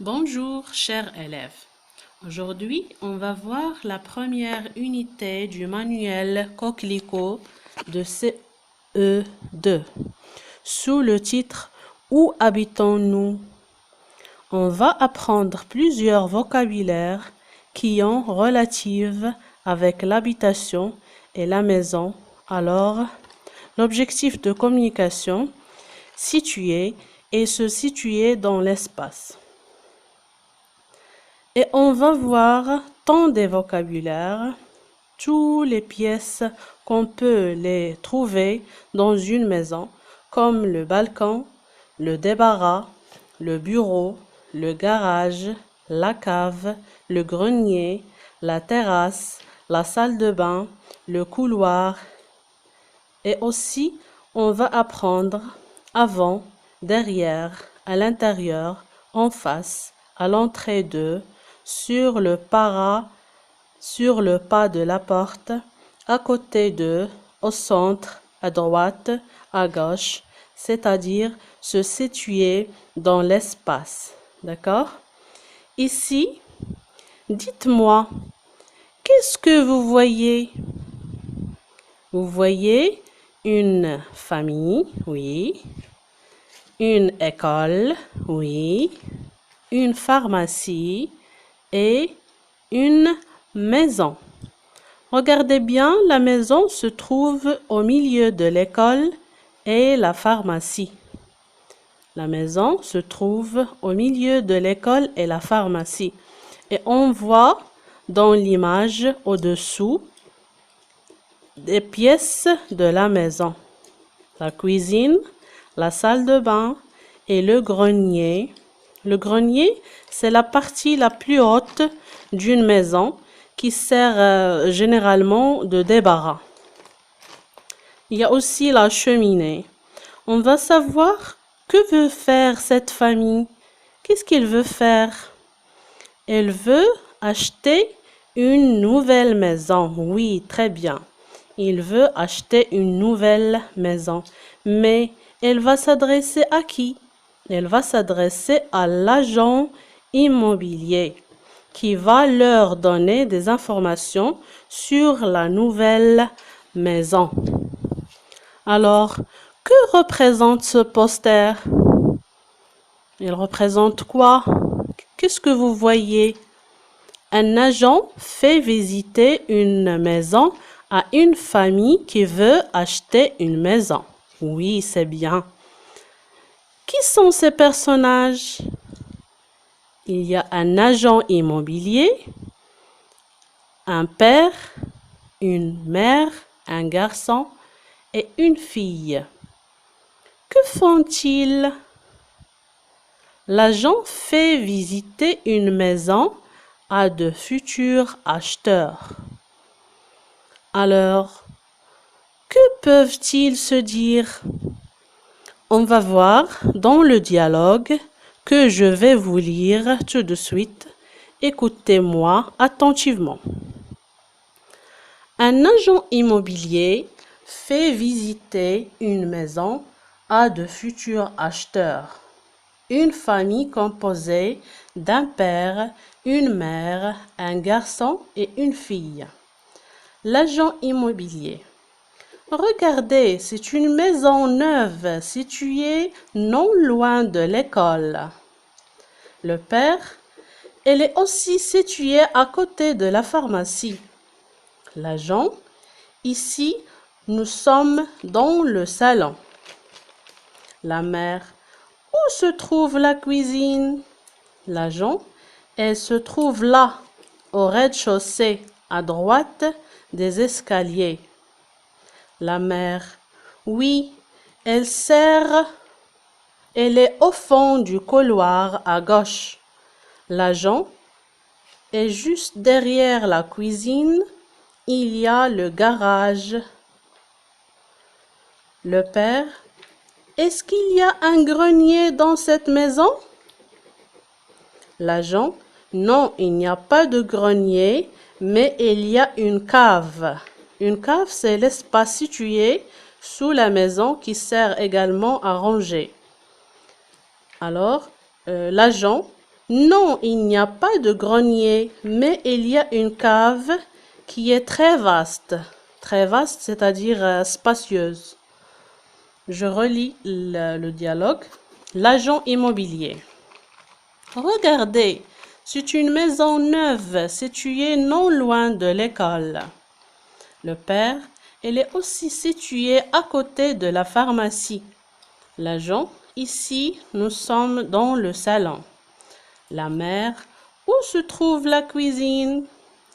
Bonjour, chers élèves. Aujourd'hui, on va voir la première unité du manuel Coquelicot de CE2 sous le titre Où habitons-nous? On va apprendre plusieurs vocabulaires qui ont relative avec l'habitation et la maison. Alors, l'objectif de communication, situer et se situer dans l'espace. Et on va voir tant des vocabulaires, toutes les pièces qu'on peut les trouver dans une maison, comme le balcon, le débarras, le bureau, le garage, la cave, le grenier, la terrasse, la salle de bain, le couloir. Et aussi, on va apprendre avant, derrière, à l'intérieur, en face, à l'entrée de, sur le pas de la porte, à côté de, au centre, à droite, à gauche, c'est-à-dire se situer dans l'espace. D'accord? Ici, dites-moi, qu'est-ce que vous voyez? Vous voyez une famille, oui. Une école, oui. Une pharmacie et une maison. Regardez bien, la maison se trouve au milieu de l'école et la pharmacie. La maison se trouve au milieu de l'école et la pharmacie. Et on voit dans l'image au-dessous des pièces de la maison. La cuisine, la salle de bain et le grenier. Le grenier, c'est la partie la plus haute d'une maison qui sert généralement de débarras. Il y a aussi la cheminée. On va savoir que veut faire cette famille. Qu'est-ce qu'elle veut faire? Elle veut acheter une nouvelle maison. Oui, très bien. Il veut acheter une nouvelle maison. Mais elle va s'adresser à qui? Elle va s'adresser à l'agent immobilier qui va leur donner des informations sur la nouvelle maison. Alors, que représente ce poster? Il représente quoi? Qu'est-ce que vous voyez? Un agent fait visiter une maison à une famille qui veut acheter une maison. Oui, c'est bien. Qui sont ces personnages? Il y a un agent immobilier, un père, une mère, un garçon et une fille. Que font-ils? L'agent fait visiter une maison à de futurs acheteurs. Alors, que peuvent-ils se dire? On va voir dans le dialogue que je vais vous lire tout de suite. Écoutez-moi attentivement. Un agent immobilier fait visiter une maison à de futurs acheteurs. Une famille composée d'un père, une mère, un garçon et une fille. L'agent immobilier. Regardez, c'est une maison neuve située non loin de l'école. Le père, elle est aussi située à côté de la pharmacie. L'agent, ici, nous sommes dans le salon. La mère, où se trouve la cuisine? L'agent, elle se trouve là, au rez-de-chaussée, à droite des escaliers. La mère, oui, elle est au fond du couloir à gauche. L'agent est juste derrière la cuisine. Il y a le garage. Le père, est-ce qu'il y a un grenier dans cette maison? L'agent, non, il n'y a pas de grenier, mais il y a une cave. Une cave, c'est l'espace situé sous la maison qui sert également à ranger. Alors, l'agent, Non, il n'y a pas de grenier, mais il y a une cave qui est très vaste. Très vaste, c'est-à-dire spacieuse. Je relis le dialogue. L'agent immobilier. Regardez, c'est une maison neuve située non loin de l'école. Le père, elle est aussi située à côté de la pharmacie. L'agent, ici, nous sommes dans le salon. La mère, où se trouve la cuisine?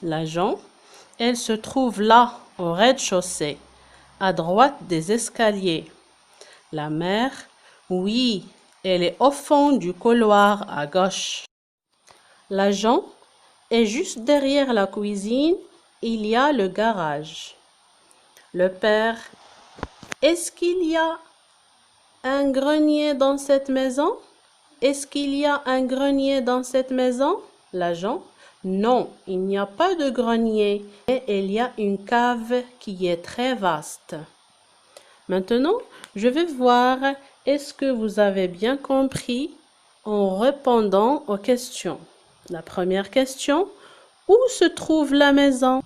L'agent, elle se trouve là, au rez-de-chaussée, à droite des escaliers. La mère, oui, elle est au fond du couloir à gauche. L'agent est juste derrière la cuisine, il y a le garage. Le père, est-ce qu'il y a un grenier dans cette maison? Est-ce qu'il y a un grenier dans cette maison? L'agent, non, il n'y a pas de grenier, mais il y a une cave qui est très vaste. Maintenant, je vais voir est-ce que vous avez bien compris en répondant aux questions. La première question, où se trouve la maison?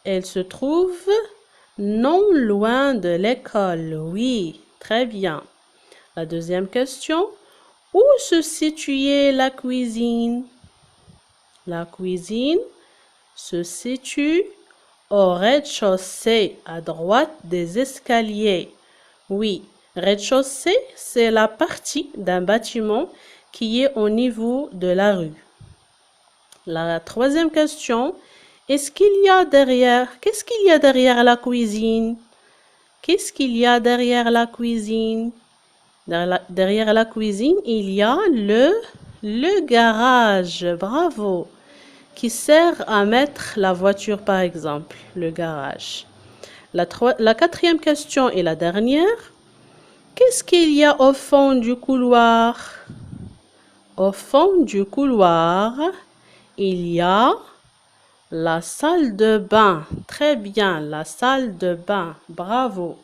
Elle se trouve non loin de l'école. Oui, très bien. La deuxième question, où se situait la cuisine? La cuisine se situe au rez-de-chaussée, à droite des escaliers. Oui, rez-de-chaussée, c'est la partie d'un bâtiment qui est au niveau de la rue. La troisième question, qu'est-ce qu'il y a derrière la cuisine? Qu'est-ce qu'il y a derrière la cuisine? Derrière la cuisine, il y a le garage. Bravo! Qui sert à mettre la voiture, par exemple, le garage. La quatrième question et la dernière. Qu'est-ce qu'il y a au fond du couloir? Au fond du couloir, il y a la salle de bain. Très bien, la salle de bain. Bravo.